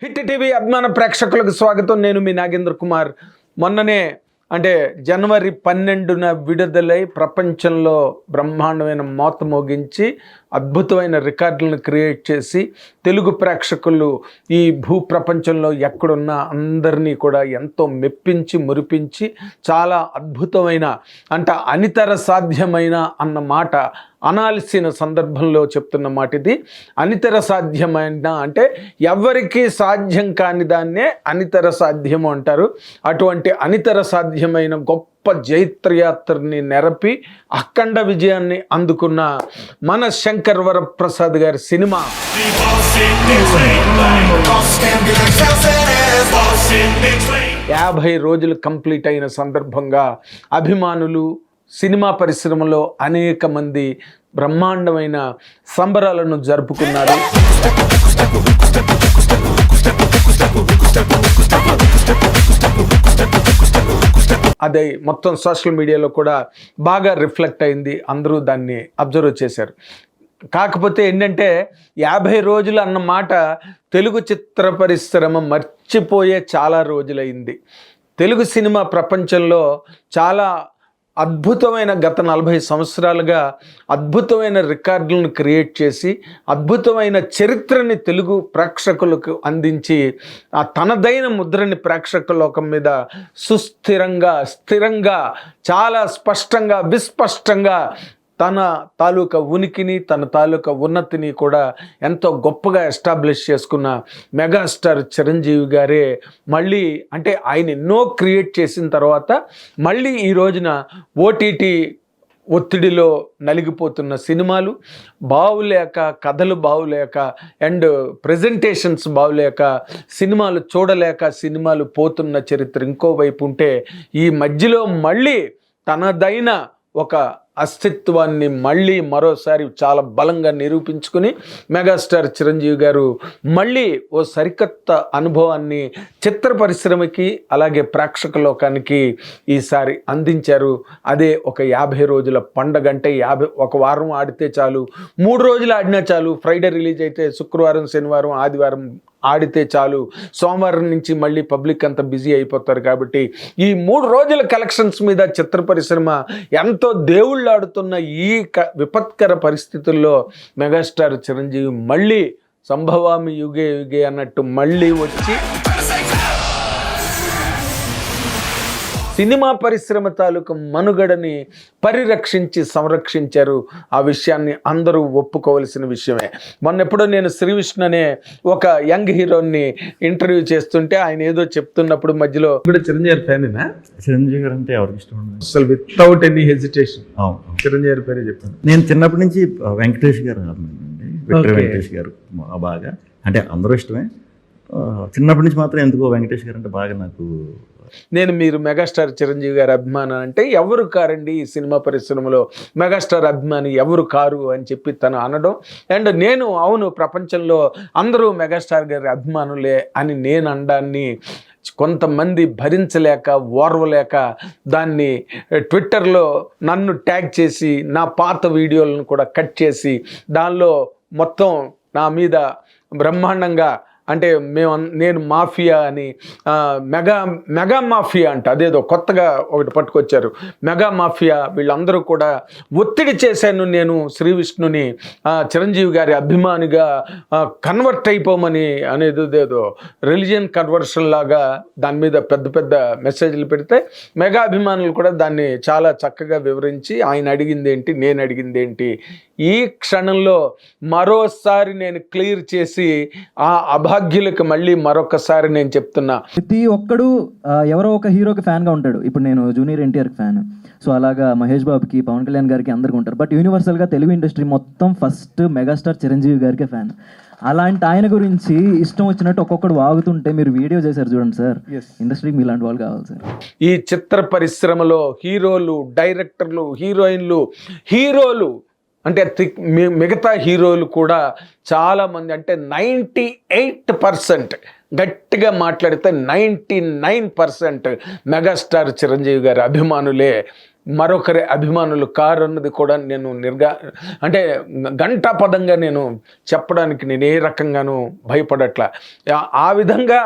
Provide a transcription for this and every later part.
Hit TV అభిమాన ప్రేక్షకులకు స్వాగతం. నేను మీ నాగేంద్ర కుమార్. మొన్ననే అంటే జనవరి 12న విడుదలై ప్రపంచంలో బ్రహ్మాండమైన మోత మోగించి అద్భుతమైన రికార్డులను క్రియేట్ చేసి తెలుగు ప్రేక్షకులు ఈ భూప్రపంచంలో ఎక్కడున్నా అందరినీ కూడా ఎంతో మెప్పించి మురిపించి చాలా అద్భుతమైన అంటే అనితర సాధ్యమైన అన్న మాట అనాల్సిన సందర్భంలో చెప్తున్న మాట ఇది. అనితర సాధ్యమైన అంటే ఎవరికి సాధ్యం కాని దాన్నే అనితర సాధ్యము అంటారు. అటువంటి అనితర సాధ్యమైన గొప్ప జైత్రయాత్రని నెరపి అఖండ విజయాన్ని అందుకున్న మన శంకర్ వరప్రసాద్ గారి సినిమా 50 రోజులు కంప్లీట్ అయిన సందర్భంగా అభిమానులు, సినిమా పరిశ్రమలో అనేక మంది బ్రహ్మాండమైన సంబరాలను జరుపుకున్నారు. అదే మొత్తం సోషల్ మీడియాలో కూడా బాగా రిఫ్లెక్ట్ అయింది. అందరూ దాన్ని అబ్జర్వ్ చేశారు. కాకపోతే ఏంటంటే 50 రోజులు అన్న మాట తెలుగు చిత్ర పరిశ్రమ మర్చిపోయే చాలా రోజులైంది. తెలుగు సినిమా ప్రపంచంలో చాలా అద్భుతమైన గత 40 సంవత్సరాలుగా అద్భుతమైన రికార్డులను క్రియేట్ చేసి అద్భుతమైన చరిత్రని తెలుగు ప్రేక్షకులకు అందించి ఆ తనదైన ముద్రని ప్రేక్షక లోకం మీద స్థిరంగా చాలా స్పష్టంగా విస్పష్టంగా తన తాలూకా ఉనికిని తన తాలూకా ఉన్నతిని కూడా ఎంతో గొప్పగా ఎస్టాబ్లిష్ చేసుకున్న మెగాస్టార్ చిరంజీవి గారే మళ్ళీ అంటే ఆయన ఎన్నో క్రియేట్ చేసిన తర్వాత మళ్ళీ ఈ రోజున ఓటీటీ ఒత్తిడిలో నలిగిపోతున్న సినిమాలు బావులేక, కథలు బావులేక అండ్ ప్రజెంటేషన్స్ బావులేక సినిమాలు చూడలేక సినిమాలు పోతున్న చరిత్ర ఇంకోవైపు ఉంటే ఈ మధ్యలో మళ్ళీ తనదైన ఒక అస్తిత్వాన్ని మళ్ళీ మరోసారి చాలా బలంగా నిరూపించుకుని మెగాస్టార్ చిరంజీవి గారు మళ్ళీ ఓ సరికొత్త అనుభవాన్ని చిత్ర పరిశ్రమకి అలాగే ప్రేక్షక లోకానికి ఈసారి అందించారు. అదే ఒక 50 రోజుల పండగ. అంటే ఒక వారం ఆడితే చాలు, 3 రోజులు ఆడినా చాలు. ఫ్రైడే రిలీజ్ అయితే శుక్రవారం, శనివారం, ఆదివారం ఆడితే చాలు. సోమవారం నుంచి మళ్ళీ పబ్లిక్ అంతా బిజీ అయిపోతారు. కాబట్టి ఈ 3 రోజుల కలెక్షన్స్ మీద చిత్ర పరిశ్రమ ఎంతో దేవుళ్ళు ఆడుతున్న ఈ విపత్కర పరిస్థితుల్లో మెగాస్టార్ చిరంజీవి మళ్ళీ సంభవామి యుగే యుగే అన్నట్టు మళ్ళీ వచ్చి సినిమా పరిశ్రమ తాలూకు మనుగడని పరిరక్షించి సంరక్షించారు. ఆ విషయాన్ని అందరూ ఒప్పుకోవలసిన విషయమే. మొన్నెప్పుడో నేను శ్రీ విష్ణు అనే ఒక యంగ్ హీరోని ఇంటర్వ్యూ చేస్తుంటే ఆయన ఏదో చెప్తున్నప్పుడు మధ్యలో కూడా చిరంజీవి ఫ్యానేనా? చిరంజీవి గారు అంటే ఎవరికి ఇష్టం ఉండదు అసలు వితౌట్ ఎనీ హెజిటేషన్ చిరంజీవి పేరే చెప్పాను. నేను చిన్నప్పటి నుంచి వెంకటేష్ గారు విక్టర్ వెంకటేష్ గారు బాగా అంటే అందరూ ఇష్టమే. చిన్నప్పటి నుంచి మాత్రం ఎందుకో వెంకటేష్ గారు అంటే బాగా నాకు. మీరు మెగాస్టార్ చిరంజీవి గారి అభిమానం అంటే ఎవరు కారండి ఈ సినిమా పరిశ్రమలో, మెగాస్టార్ అభిమాని ఎవరు కారు అని చెప్పి తను అనడం. అండ్ నేను అవును ప్రపంచంలో అందరూ మెగాస్టార్ గారి అభిమానులే అని నేను అనడాన్ని కొంతమంది భరించలేక ఓర్వలేక దాన్ని ట్విట్టర్లో నన్ను ట్యాగ్ చేసి నా పాత వీడియోలను కూడా కట్ చేసి దానిలో మొత్తం నా మీద బ్రహ్మాండంగా అంటే నేను మాఫియా అని మెగా మాఫియా అంట అదేదో కొత్తగా ఒకటి పట్టుకొచ్చారు. మెగా మాఫియా వీళ్ళందరూ కూడా ఒత్తిడి చేశాను నేను శ్రీ విష్ణుని చిరంజీవి గారి అభిమానిగా కన్వర్ట్ అయిపోమని అనేది ఏదో రిలీజియన్ కన్వర్షన్ లాగా దాని మీద పెద్ద పెద్ద మెసేజ్లు పెడితే మెగా అభిమానులు కూడా దాన్ని చాలా చక్కగా వివరించి ఆయన అడిగింది ఏంటి, నేను అడిగింది ఏంటి, ఈ క్షణంలో మరోసారి నేను క్లియర్ చేసి ఆ అభాగ్యులకు మళ్ళీ మరొకసారి నేను చెప్తున్నా, ప్రతి ఒక్కడు ఎవరో ఒక హీరోకి ఫ్యాన్గా ఉంటాడు. ఇప్పుడు నేను జూనియర్ ఎన్టీఆర్కి ఫ్యాన్, సో అలాగా మహేష్ బాబుకి, పవన్ కళ్యాణ్ గారికి అందరికి ఉంటారు. బట్ యూనివర్సల్గా తెలుగు ఇండస్ట్రీ మొత్తం ఫస్ట్ మెగాస్టార్ చిరంజీవి గారికి ఫ్యాన్. అలాంటి ఆయన గురించి ఇష్టం వచ్చినట్టు ఒక్కొక్కడు వాగుతుంటే మీరు వీడియో చేశారు చూడండి సార్. ఇండస్ట్రీకి మీలాంటి వాళ్ళు కావాలి సార్. ఈ చిత్ర పరిశ్రమలో హీరోలు, డైరెక్టర్లు, హీరోలు అంటే మిగతా హీరోలు కూడా చాలామంది అంటే 98% గట్టిగా మాట్లాడితే 99% మెగాస్టార్ చిరంజీవి గారి అభిమానులే. మరొకరి అభిమానులు కారు అన్నది కూడా నేను అంటే ఘంటాపదంగా నేను చెప్పడానికి నేను ఏ రకంగానూ భయపడట్లా. ఆ విధంగా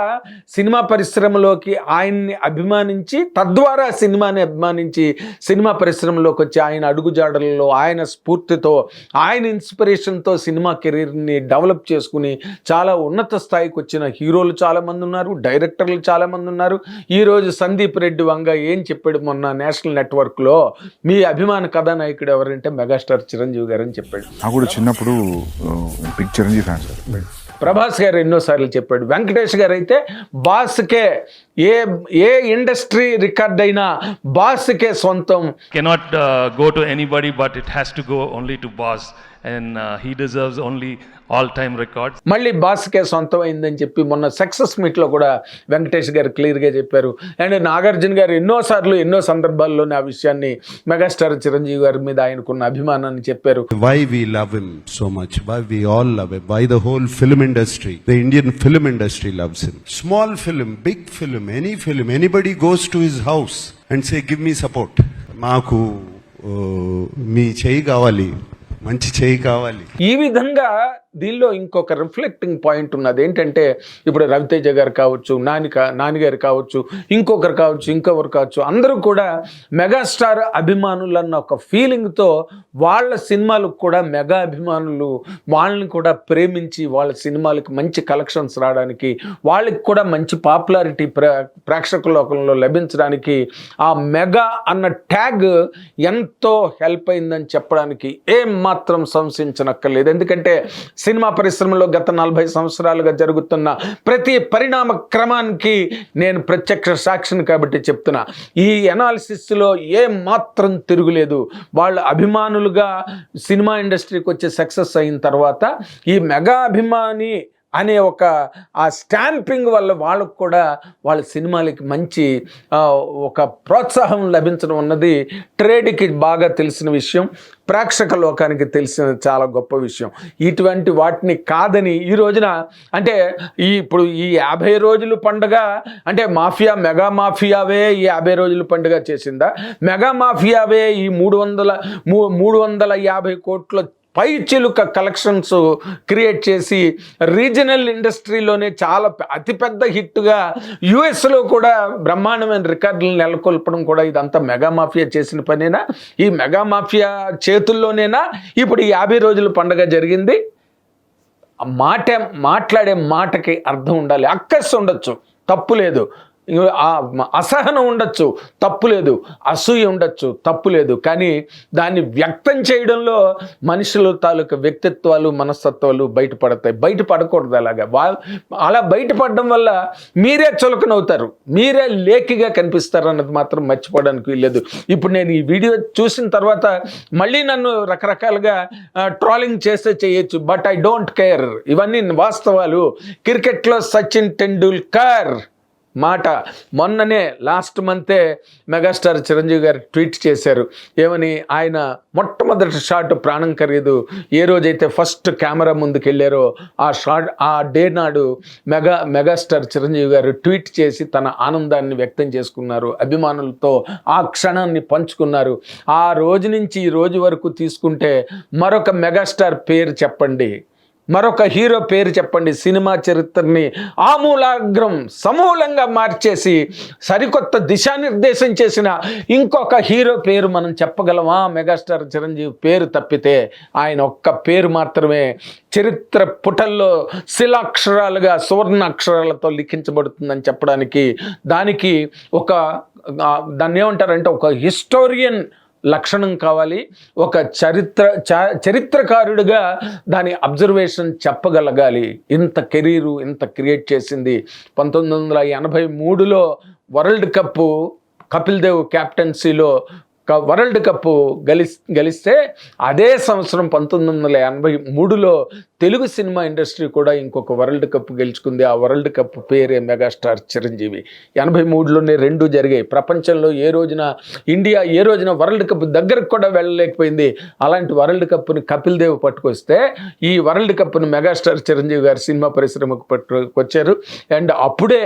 సినిమా పరిశ్రమలోకి ఆయన్ని అభిమానించి, తద్వారా సినిమాని అభిమానించి సినిమా పరిశ్రమలోకి వచ్చి ఆయన అడుగుజాడలలో, ఆయన స్ఫూర్తితో, ఆయన ఇన్స్పిరేషన్తో సినిమా కెరీర్ని డెవలప్ చేసుకుని చాలా ఉన్నత స్థాయికి వచ్చిన హీరోలు చాలామంది ఉన్నారు, డైరెక్టర్లు చాలామంది ఉన్నారు. ఈరోజు సందీప్ రెడ్డి వంగ ఏం చెప్పాడు మొన్న నేషనల్ నెట్వర్క్లో, మీ అభిమాన కథానాయకుడు ఎవరంటే మెగాస్టార్ చిరంజీవి గారు అని చెప్పాడు. నాకు కూడా చిన్నప్పుడు big Chiranjeevi fan sir. Prabhas garu ఎన్నోసార్లు చెప్పాడు. వెంకటేష్ గారు అయితే బాస్కే, ఏ ఇండస్ట్రీ రికార్డ్ అయినా బాస్కే సొంతం. Cannot go to anybody, but it has to go only to boss, and he deserves only all-time records. మళ్ళీ బాస్కే సొంతం అయిందని చెప్పి మొన్న సక్సెస్ మీట్లో కూడా వెంకటేష్ గారు క్లియర్గా చెప్పారు. అండ్ నాగార్జున గారు ఎన్నోసార్లు ఎన్నో సందర్భాల్లోనే ఆ విషయాన్ని మెగాస్టార్ చిరంజీవి గారి మీద ఆయనకున్న అభిమానాన్ని చెప్పారు. Why we love him so much, why we all love him, why the whole film industry, the Indian film industry loves him. Small film, big film, any film, anybody goes to his house and say give me support. మాకు మీ చేయి కావాలి, మంచి చేయి కావాలి. ఈ విధంగా దీనిలో ఇంకొక రిఫ్లెక్టింగ్ పాయింట్ ఉన్నది ఏంటంటే, ఇప్పుడు రవితేజ గారు కావచ్చు, నానిగారు కావచ్చు, ఇంకొకరు కావచ్చు, అందరూ కూడా మెగాస్టార్ అభిమానులు అన్న ఒక ఫీలింగ్తో వాళ్ళ సినిమాలకు కూడా మెగా అభిమానులు వాళ్ళని కూడా ప్రేమించి వాళ్ళ సినిమాలకు మంచి కలెక్షన్స్ రావడానికి, వాళ్ళకి కూడా మంచి పాపులారిటీ ప్రేక్షక లోకంలో లభించడానికి ఆ మెగా అన్న ట్యాగ్ ఎంతో హెల్ప్ అయిందని చెప్పడానికి ఏం మాత్రం సంశయించనక్కర్లేదు. ఎందుకంటే సినిమా పరిశ్రమలో గత 40 సంవత్సరాలుగా జరుగుతున్న ప్రతి పరిణామ క్రమానికి నేను ప్రత్యక్ష సాక్షిని కాబట్టి చెప్తున్నా. ఈ ఎనాలిసిస్లో ఏ మాత్రం తిరుగులేదు. వాళ్ళ అభిమానులుగా సినిమా ఇండస్ట్రీకి వచ్చే సక్సెస్ అయిన తర్వాత ఈ మెగా అభిమాని అనే ఆ స్టాంపింగ్ వల్ల వాళ్ళకు కూడా వాళ్ళ సినిమాలకి మంచి ఒక ప్రోత్సాహం లభించడం అన్నది ట్రేడ్కి బాగా తెలిసిన విషయం, ప్రేక్షక లోకానికి తెలిసిన చాలా గొప్ప విషయం. ఇటువంటి వాటిని కాదని ఈ రోజున అంటే ఇప్పుడు ఈ 50 రోజులు పండుగ అంటే మెగా మాఫియావే ఈ 50 రోజులు పండుగ చేసిందా? మెగా మాఫియావే ఈ 350 కోట్ల పైచిలుక కలెక్షన్స్ క్రియేట్ చేసి రీజనల్ ఇండస్ట్రీలోనే చాలా అతిపెద్ద హిట్గా యుఎస్లో కూడా బ్రహ్మాండమైన రికార్డులను నెలకొల్పడం కూడా ఇదంతా మెగా మాఫియా చేసిన పనేనా? ఈ మెగా మాఫియా చేతుల్లోనేనా ఇప్పుడు ఈ 50 రోజుల పండుగ జరిగింది? మాట్లాడే మాటకి అర్థం ఉండాలి. అక్కస్సు ఉండొచ్చు, తప్పు లేదు. అసహనం ఉండొచ్చు, తప్పు లేదు. అసూయ ఉండొచ్చు, తప్పు లేదు. కానీ దాన్ని వ్యక్తం చేయడంలో మనుషుల తాలూకు వ్యక్తిత్వాలు, మనస్తత్వాలు బయటపడకూడదు. అలా బయటపడడం వల్ల మీరే చులకనవుతారు, మీరే లేకిగా కనిపిస్తారు అన్నది మాత్రం మర్చిపోవడానికి వీల్లేదు. ఇప్పుడు నేను ఈ వీడియో చూసిన తర్వాత మళ్ళీ నన్ను రకరకాలుగా ట్రోలింగ్ చేయొచ్చు, బట్ ఐ డోంట్ కేర్. ఇవన్నీ వాస్తవాలు. క్రికెట్లో సచిన్ టెండూల్కర్ మాట మొన్ననే లాస్ట్ మంతే మెగాస్టార్ చిరంజీవి గారు ట్వీట్ చేశారు. ఏమని? ఆయన మొట్టమొదటి షాట్ ప్రాణం ఖరీదు ఏ రోజైతే ఫస్ట్ కెమెరా ముందుకు వెళ్ళారో ఆ డే నాడు మెగాస్టార్ చిరంజీవి గారు ట్వీట్ చేసి తన ఆనందాన్ని వ్యక్తం చేసుకున్నారు, అభిమానులతో ఆ క్షణాన్ని పంచుకున్నారు. ఆ రోజు నుంచి ఈ రోజు వరకు తీసుకుంటే మరొక మెగాస్టార్ పేరు చెప్పండి, మరొక హీరో పేరు చెప్పండి. సినిమా చరిత్రని సమూలంగా మార్చేసి సరికొత్త దిశానిర్దేశం చేసిన ఇంకొక హీరో పేరు మనం చెప్పగలమా? మెగాస్టార్ చిరంజీవి పేరు తప్పితే ఆయన ఒక్క పేరు మాత్రమే చరిత్ర పుటల్లో శిలాక్షరాలుగా సువర్ణ అక్షరాలతో లిఖించబడుతుందని చెప్పడానికి దానికి దాన్ని ఏమంటారంటే ఒక హిస్టోరియన్ లక్షణం కావాలి. ఒక చరిత్రకారుడిగా దాని అబ్జర్వేషన్ చెప్పగలగాలి. ఇంత కెరీరు ఇంత క్రియేట్ చేసింది. 1983లో వరల్డ్ కప్పు కపిల్ దేవ్ క్యాప్టెన్సీలో వరల్డ్ కప్పు గెలిస్తే అదే సంవత్సరం 1983లో తెలుగు సినిమా ఇండస్ట్రీ కూడా ఇంకొక వరల్డ్ కప్ గెలుచుకుంది. ఆ వరల్డ్ కప్ పేరే మెగాస్టార్ చిరంజీవి. 83లోనే 2 జరిగాయి. ప్రపంచంలో ఇండియా ఏ రోజున వరల్డ్ కప్ దగ్గరకు కూడా వెళ్ళలేకపోయింది. అలాంటి వరల్డ్ కప్ని కపిల్ దేవ్ పట్టుకొస్తే ఈ వరల్డ్ కప్ని మెగాస్టార్ చిరంజీవి గారు సినిమా పరిశ్రమకు పట్టుకొచ్చారు. అండ్ అప్పుడే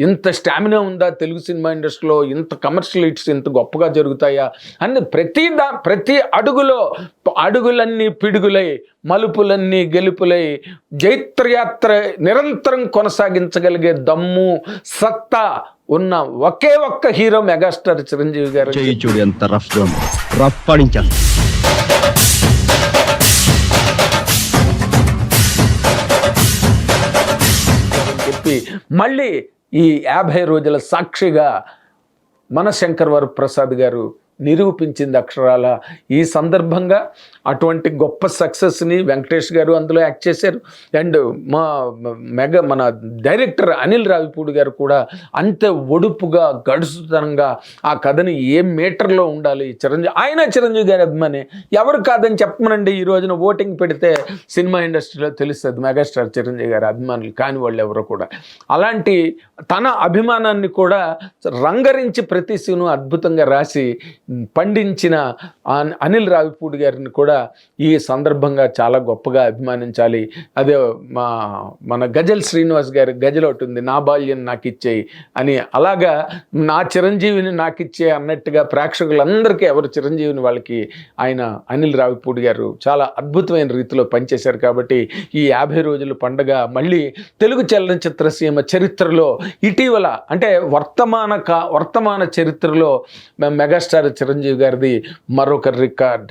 ఇంత స్టామినా ఉందా తెలుగు సినిమా ఇండస్ట్రీలో, ఇంత కమర్షియల్ హిట్స్ ఇంత గొప్పగా జరుగుతాయా అని ప్రతి అడుగులన్నీ పిడుగులై మలుపులన్నీ గెలుపులై జైత్రయాత్ర నిరంతరం కొనసాగించగలిగే దమ్ము సత్తా ఉన్న ఒకే ఒక్క హీరో మెగాస్టార్ చిరంజీవి గారు. చూడు ఎంత రఫ్ ఆడించాను. చెప్పి మళ్ళీ ఈ 50 రోజుల సాక్షిగా మన శంకర్ వరప్రసాద్ గారు నిరూపించింది అక్షరాల. ఈ సందర్భంగా అటువంటి గొప్ప సక్సెస్ని వెంకటేష్ గారు అందులో యాక్ట్ చేశారు. అండ్ మన డైరెక్టర్ అనిల్ రావిపూడి గారు కూడా అంతే ఒడుపుగా గడుసుతనంగా ఆ కథని ఏ మీటర్లో ఉండాలి. చిరంజీవి గారి అభిమాని ఎవరు కాదని చెప్పమనండి. ఈ రోజున ఓటింగ్ పెడితే సినిమా ఇండస్ట్రీలో తెలుస్తుంది మెగాస్టార్ చిరంజీవి గారి అభిమానులు కాని వాళ్ళు ఎవరు కూడా. అలాంటి తన అభిమానాన్ని కూడా రంగరించి ప్రతి సీను అద్భుతంగా రాసి పండించిన అనిల్ రావిపూడి గారిని కూడా ఈ సందర్భంగా చాలా గొప్పగా అభిమానించాలి. అదే మన గజల్ శ్రీనివాస్ గారి గజల్ ఒకటి ఉంది, నా బాల్యం నాకు ఇచ్చేయి అని. అలాగా నా చిరంజీవిని నాకు ఇచ్చే అన్నట్టుగా ప్రేక్షకులందరికీ ఎవరు చిరంజీవిని వాళ్ళకి ఆయన అనిల్ రావిపూడి గారు చాలా అద్భుతమైన రీతిలో పనిచేశారు. కాబట్టి ఈ 50 రోజుల పండుగ మళ్ళీ తెలుగు చలనచిత్ర సీమ చరిత్రలో ఇటీవల అంటే వర్తమాన చరిత్రలో మెగాస్టార్ చిరంజీవి గారిది మరొక record.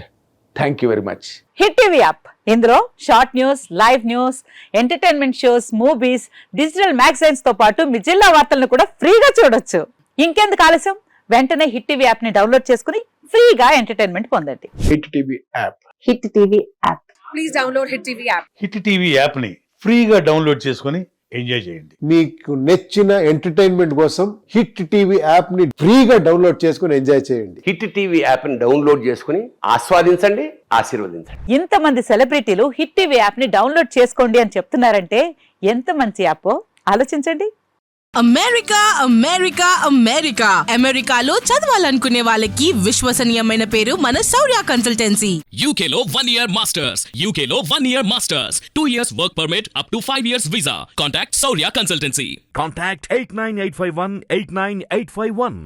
Thank you very much. Hit TV app, ఇందులో short news, live news, entertainment shows, movies, digital magazines తో పాటు మీ జిల్లా వార్తలను కూడా ఫ్రీగా చూడొచ్చు. ఇంకెందుకు ఆలస్యం, వెంటనే హిట్ టీవీ యాప్ ని డౌన్లోడ్ చేసుకుని ఫ్రీగా ఎంటర్టైన్మెంట్ పొందండి. Hit TV app. Hit TV app. Please download hit TV app. Hit TV యాప్ని ఫ్రీగా డౌన్లోడ్ చేసుకొని ఎంజాయ్ చేయండి. మీకు నచ్చిన ఎంటర్టైన్మెంట్ కోసం హిట్ టీవీ యాప్ ని ఫ్రీగా డౌన్లోడ్ చేసుకుని ఎంజాయ్ చేయండి. హిట్ టీవీ యాప్ ని డౌన్లోడ్ చేసుకుని ఆస్వాదించండి, ఆశీర్వదించండి. ఇంతమంది సెలబ్రిటీలు హిట్ టీవీ యాప్ ని డౌన్లోడ్ చేసుకోండి అని చెప్తున్నారంటే ఎంత మంచి యాప్ ఆలోచించండి. అమెరికా అమెరికా అమెరికా అమెరికాలో చదవాలనుకునే వాళ్ళకి విశ్వసనీయమైన పేరు మన శౌర్య కన్సల్టెన్సీ. UKలో 1 year masters. UKలో 1 year masters. 2 years work permit up to 5 years visa. Contact Saurya Consultancy. Contact 89851 89851.